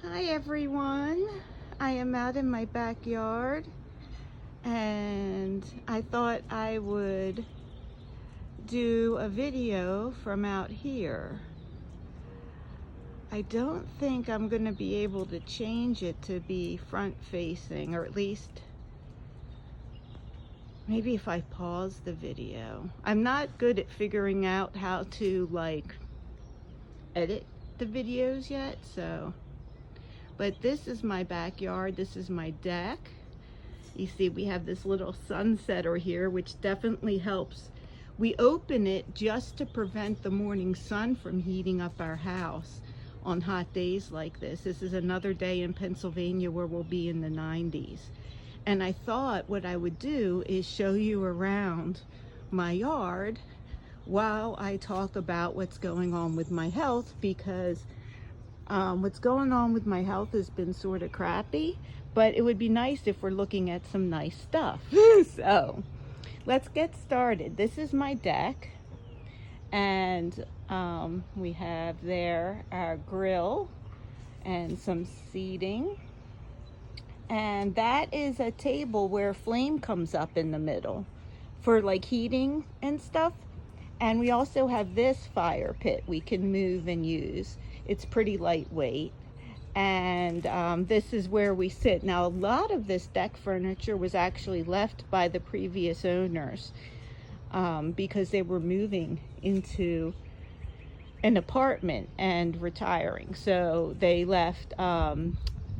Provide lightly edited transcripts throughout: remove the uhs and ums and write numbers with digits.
Hi everyone, I am out in my backyard and I thought I would do a video from out here. I don't think I'm going to be able to change it to be front facing, or at least maybe if I pause the video. I'm not good at figuring out how to edit the videos yet, but this is my backyard. This is my deck. You see we have this little sunsetter here, which definitely helps. We open it just to prevent the morning sun from heating up our house on hot days like this. This is another day in Pennsylvania where we'll be in the 90s. And I thought what I would do is show you around my yard while I talk about what's going on with my health, because what's going on with my health has been sort of crappy, but it would be nice if we're looking at some nice stuff. So let's get started. This is my deck, and we have there our grill and some seating, and that is a table where flame comes up in the middle for like heating and stuff. And we also have this fire pit we can move and use. It's pretty lightweight. And this is where we sit. Now, a lot of this deck furniture was actually left by the previous owners because they were moving into an apartment and retiring. So they left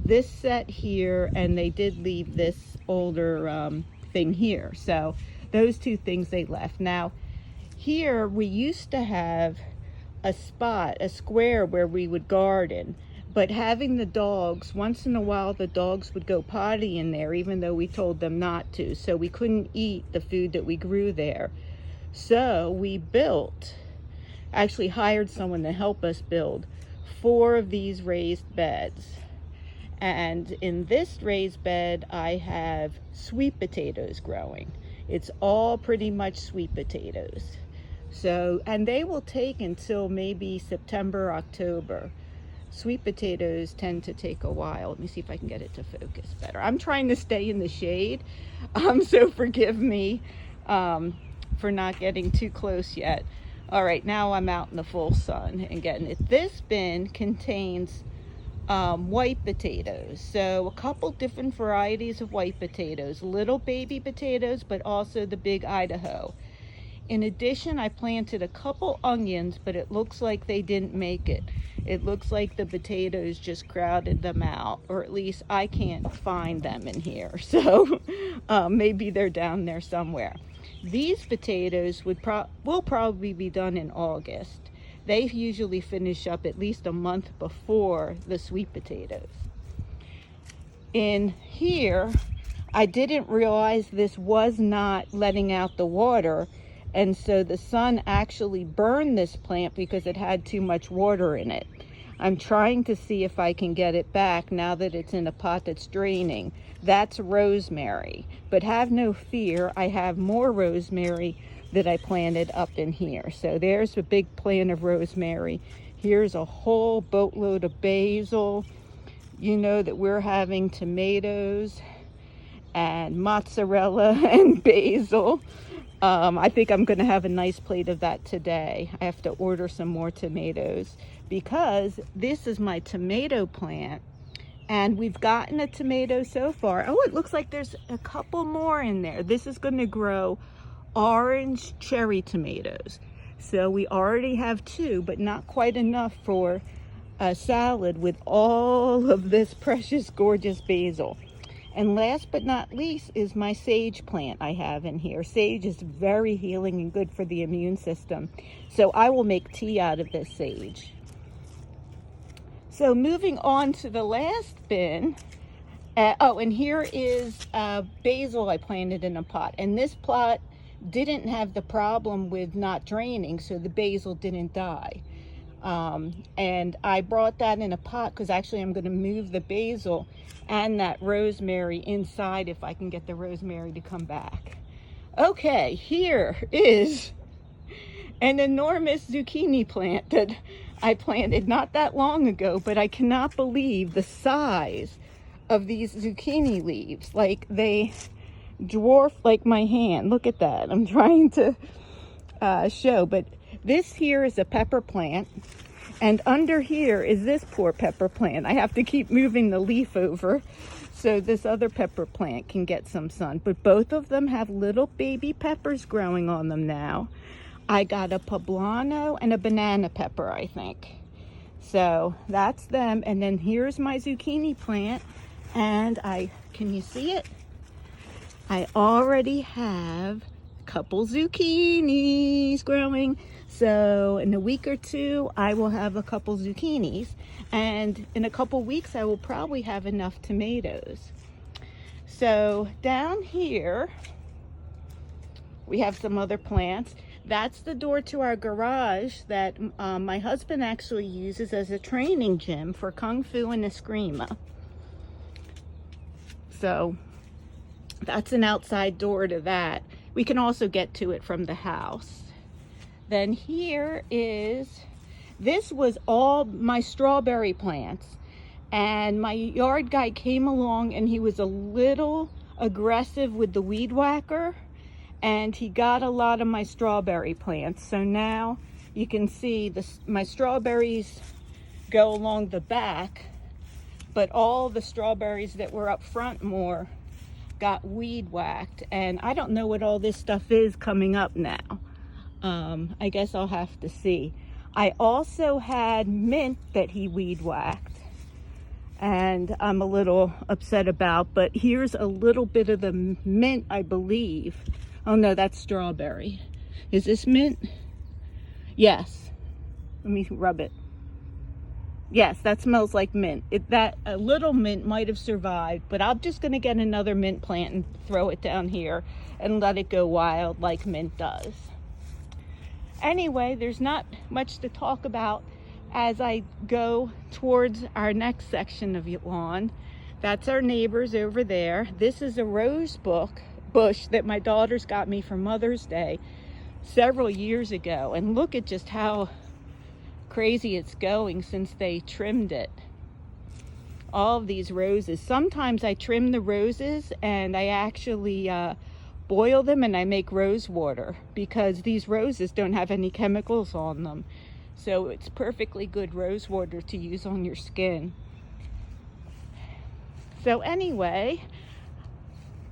this set here, and they did leave this older thing here. So those two things they left. Now, here we used to have a spot, a square where we would garden, but having the dogs, once in a while the dogs would go potty in there even though we told them not to, so we couldn't eat the food that we grew there. So we actually hired someone to help us build 4 of these raised beds. And in this raised bed I have sweet potatoes growing. It's all pretty much sweet potatoes. So, and they will take until maybe September, October. Sweet potatoes tend to take a while. Let me see if I can get it to focus better. I'm trying to stay in the shade, so forgive me for not getting too close yet. All right, now I'm out in the full sun and getting it. This bin contains white potatoes, so a couple different varieties of white potatoes, little baby potatoes, but also the big Idaho. In addition, I planted a couple onions, but it looks like they didn't make it. It looks like the potatoes just crowded them out, or at least I can't find them in here. So maybe they're down there somewhere. These potatoes will probably be done in August. They usually finish up at least a month before the sweet potatoes. In here, I didn't realize this was not letting out the water, and so the sun actually burned this plant because it had too much water in it. I'm trying to see if I can get it back now that it's in a pot that's draining. That's rosemary, but have no fear, I have more rosemary that I planted up in here. So there's a big plant of rosemary. Here's a whole boatload of basil. You know that we're having tomatoes and mozzarella and basil. I think I'm going to have a nice plate of that today. I have to order some more tomatoes because this is my tomato plant, and we've gotten a tomato so far. Oh, it looks like there's a couple more in there. This is going to grow orange cherry tomatoes. So we already have 2, but not quite enough for a salad with all of this precious, gorgeous basil. And last but not least is my sage plant I have in here. Sage is very healing and good for the immune system. So I will make tea out of this sage. So moving on to the last bin. And here is basil I planted in a pot. And this plot didn't have the problem with not draining, so the basil didn't die. And I brought that in a pot because actually I'm going to move the basil and that rosemary inside if I can get the rosemary to come back. Okay, here is an enormous zucchini plant that I planted not that long ago, but I cannot believe the size of these zucchini leaves. Like, they dwarf like my hand. Look at that. I'm trying to show, but this here is a pepper plant, and under here is this poor pepper plant. I have to keep moving the leaf over so this other pepper plant can get some sun, but both of them have little baby peppers growing on them now. I got a poblano and a banana pepper, I think. So that's them. And then here's my zucchini plant, and can you see it? I already have a couple zucchinis growing. So in a week or two, I will have a couple zucchinis. And in a couple weeks, I will probably have enough tomatoes. So down here, we have some other plants. That's the door to our garage that my husband actually uses as a training gym for Kung Fu and Eskrima. So that's an outside door to that. We can also get to it from the house. Then here this was all my strawberry plants. And my yard guy came along and he was a little aggressive with the weed whacker. And he got a lot of my strawberry plants. So now you can see my strawberries go along the back, but all the strawberries that were up front more got weed whacked. And I don't know what all this stuff is coming up now. I guess I'll have to see. I also had mint that he weed whacked, and I'm a little upset about, but here's a little bit of the mint, I believe. Oh no, that's strawberry. Is this mint? Yes. Let me rub it. Yes, that smells like mint. A little mint might have survived, but I'm just gonna get another mint plant and throw it down here and let it go wild like mint does. Anyway, there's not much to talk about as I go towards our next section of lawn. That's our neighbors over there. This is a rose bush that my daughters got me for Mother's Day several years ago, and look at just how crazy it's going since they trimmed it. All of these roses. Sometimes I trim the roses and I actually boil them and I make rose water, because these roses don't have any chemicals on them, so it's perfectly good rose water to use on your skin. So anyway,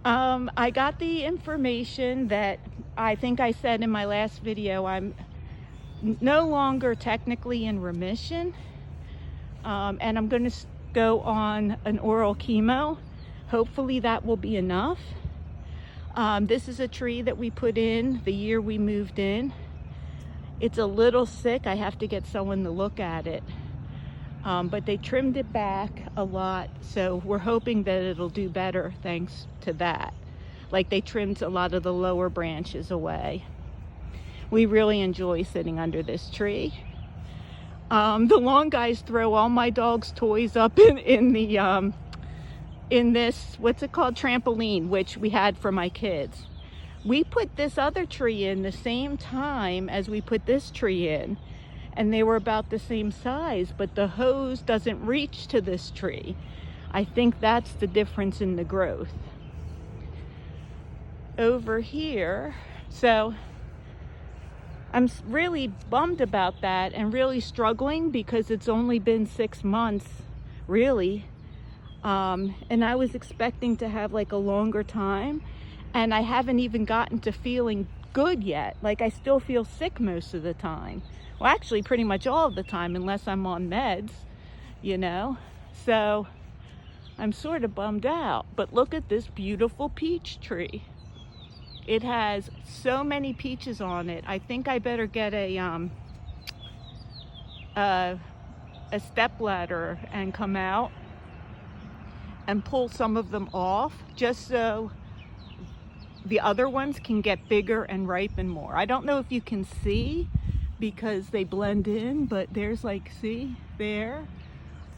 I got the information that I think I said in my last video. I'm no longer technically in remission, and I'm going to go on an oral chemo. Hopefully that will be enough. This is a tree that we put in the year we moved in. It's a little sick. I have to get someone to look at it. But they trimmed it back a lot, so we're hoping that it'll do better thanks to that. Like, they trimmed a lot of the lower branches away. We really enjoy sitting under this tree. The lawn guys throw all my dog's toys up in this, what's it called, trampoline, which we had for my kids. We put this other tree in the same time as we put this tree in, and they were about the same size, but the hose doesn't reach to this tree. I think that's the difference in the growth. Over here, so I'm really bummed about that and really struggling because it's only been 6 months, really. And I was expecting to have like a longer time, and I haven't even gotten to feeling good yet. Like, I still feel sick most of the time. Well, actually pretty much all of the time, unless I'm on meds, you know? So I'm sort of bummed out. But look at this beautiful peach tree. It has so many peaches on it. I think I better get a stepladder and come out and pull some of them off, just so the other ones can get bigger and ripen more. I don't know if you can see because they blend in, but there's, like, see there.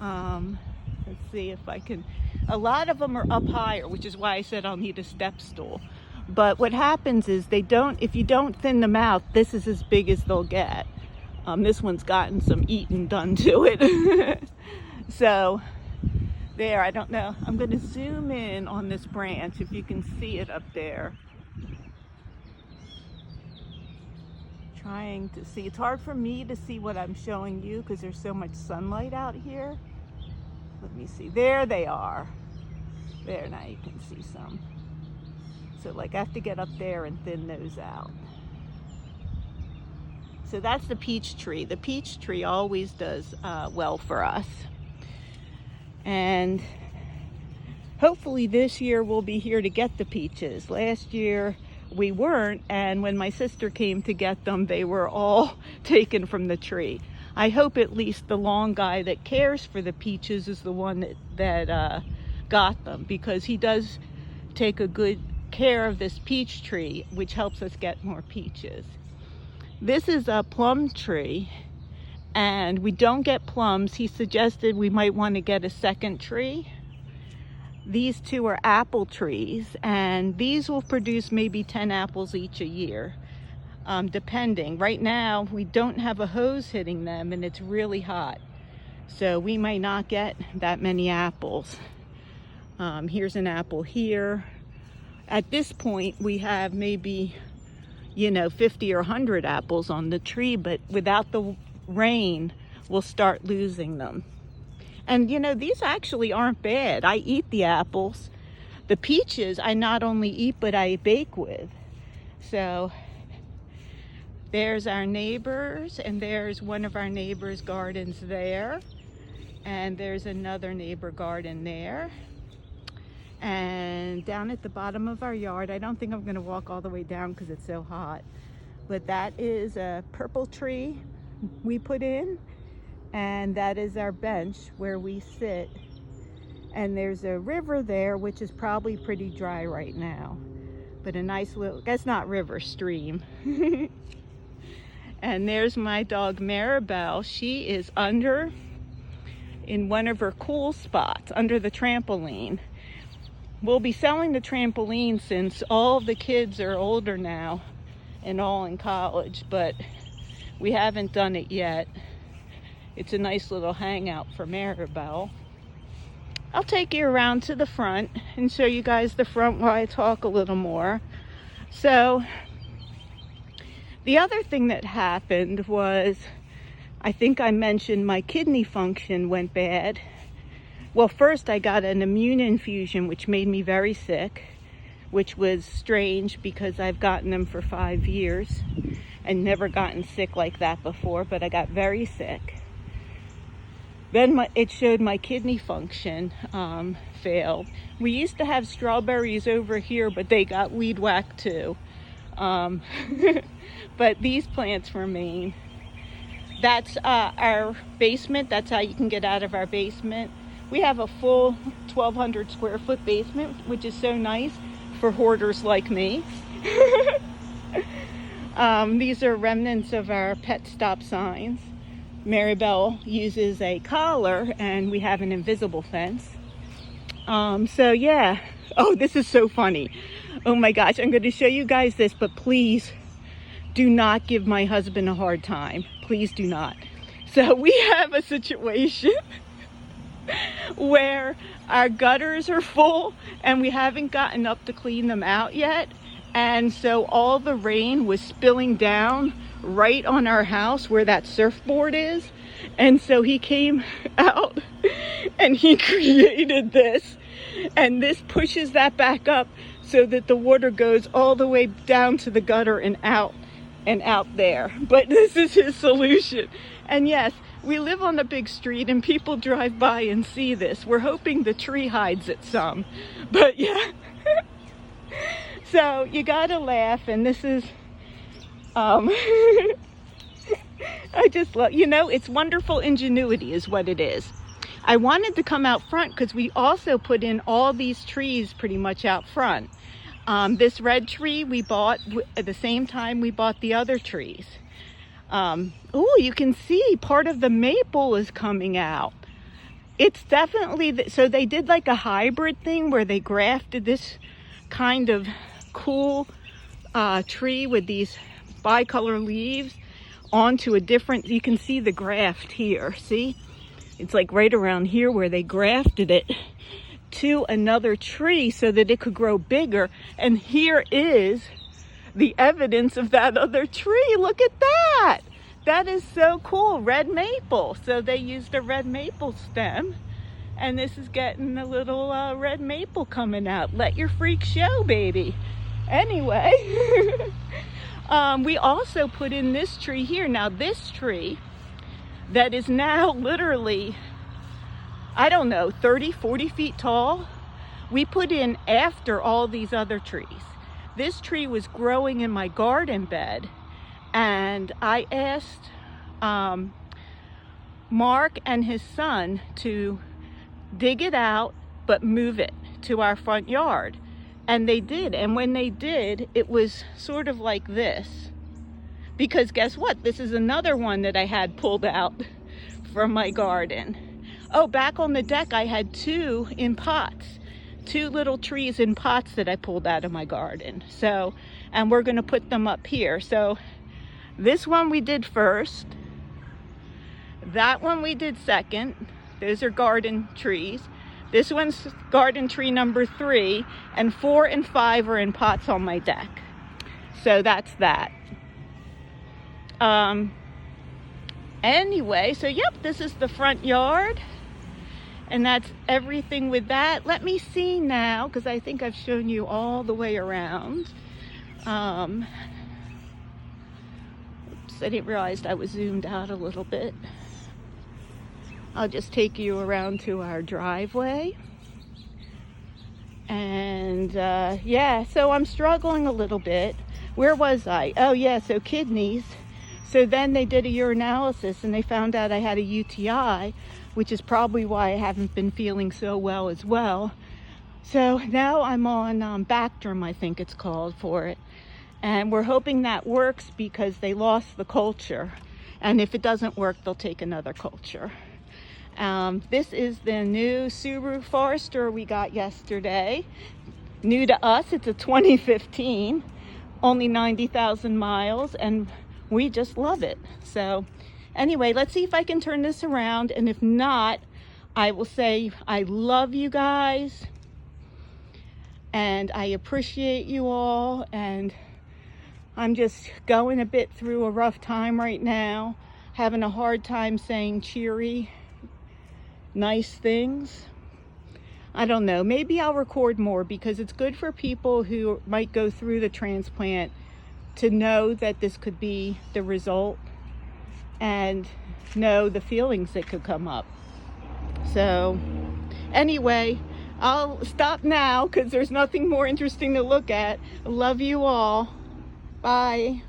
Let's see if I can. A lot of them are up higher, which is why I said I'll need a step stool. But what happens is if you don't thin them out, this is as big as they'll get. This one's gotten some eating done to it. So there, I don't know. I'm going to zoom in on this branch if you can see it up there. Trying to see. It's hard for me to see what I'm showing you because there's so much sunlight out here. Let me see. There they are. There, now you can see some. So like I have to get up there and thin those out. So that's the peach tree. The peach tree always does well for us. And hopefully this year we'll be here to get the peaches. Last year we weren't, and when my sister came to get them, they were all taken from the tree. I hope at least the long guy that cares for the peaches is the one that got them, because he does take a good care of this peach tree, which helps us get more peaches. This is a plum tree, and we don't get plums. He suggested we might want to get a second tree. These two are apple trees, and these will produce maybe 10 apples each a year, depending. Right now, we don't have a hose hitting them, and it's really hot. So we might not get that many apples. Here's an apple here. At this point, we have maybe, 50 or 100 apples on the tree, but without the rain, we'll start losing them. And these actually aren't bad. I eat the apples. The peaches I not only eat, but I bake with. So there's our neighbors, and there's one of our neighbors' gardens there. And there's another neighbor garden there. And down at the bottom of our yard, I don't think I'm gonna walk all the way down because it's so hot, but that is a purple tree we put in. And that is our bench where we sit. And there's a river there, which is probably pretty dry right now. But a nice little, that's not river, stream. And there's my dog Maribel. She is under, in one of her cool spots, under the trampoline. We'll be selling the trampoline since all the kids are older now and all in college, but we haven't done it yet. It's a nice little hangout for Maribel. I'll take you around to the front and show you guys the front while I talk a little more. So the other thing that happened was, I think I mentioned my kidney function went bad. Well, first I got an immune infusion, which made me very sick, which was strange because I've gotten them for 5 years and never gotten sick like that before, but I got very sick. Then it showed my kidney function failed. We used to have strawberries over here, but they got weed whacked too. But these plants remain. That's our basement. That's how you can get out of our basement. We have a full 1,200 square foot basement, which is so nice for hoarders like me. These are remnants of our pet stop signs. Maribel uses a collar, and we have an invisible fence. So yeah. Oh, this is so funny. Oh my gosh, I'm going to show you guys this, but please do not give my husband a hard time. Please do not. So we have a situation where our gutters are full and we haven't gotten up to clean them out yet. And so all the rain was spilling down right on our house where that surfboard is. And so he came out and he created this. And this pushes that back up so that the water goes all the way down to the gutter and out there. But this is his solution. And yes, we live on a big street and people drive by and see this. We're hoping the tree hides it some. But yeah. So you gotta laugh, and this is I just love, it's wonderful ingenuity is what it is. I wanted to come out front because we also put in all these trees pretty much out front. This red tree we bought at the same time we bought the other trees. Oh, you can see part of the maple is coming out. It's definitely, so they did like a hybrid thing where they grafted this kind of cool tree with these bicolor leaves onto a different, you can see the graft here, see? It's like right around here where they grafted it to another tree so that it could grow bigger. And here is the evidence of that other tree. Look at that. That is so cool. Red maple. So they used a red maple stem, and this is getting a little red maple coming out. Let your freak show, baby. Anyway, we also put in this tree here. Now this tree that is now literally, I don't know, 30, 40 feet tall, we put in after all these other trees. This tree was growing in my garden bed, and I asked Mark and his son to dig it out but move it to our front yard, and they did. And when they did, it was sort of like this, because guess what, this is another one that I had pulled out from my garden. Oh, back on the deck I had two in pots, two little trees in pots that I pulled out of my garden. So, and we're going to put them up here. So this one we did first, that one we did second. Those are garden trees. This one's garden tree number 3, and 4 and 5 are in pots on my deck. So that's that. Anyway, so yep, this is the front yard, and that's everything with that. Let me see now, because I think I've shown you all the way around. Oops, I didn't realize I was zoomed out a little bit. I'll just take you around to our driveway. And yeah, so I'm struggling a little bit. Where was I? Oh yeah, so kidneys. So then they did a urinalysis and they found out I had a UTI, which is probably why I haven't been feeling so well as well. So now I'm on Bactrim, I think it's called, for it. And we're hoping that works because they lost the culture. And if it doesn't work, they'll take another culture. This is the new Subaru Forester we got yesterday. New to us, it's a 2015, only 90,000 miles, and we just love it. So anyway, let's see if I can turn this around, and if not, I will say I love you guys, and I appreciate you all, and I'm just going a bit through a rough time right now, having a hard time saying cheery, nice things. I don't know, maybe I'll record more because it's good for people who might go through the transplant to know that this could be the result and know the feelings that could come up. So anyway, I'll stop now because there's nothing more interesting to look at. I love you all. Bye.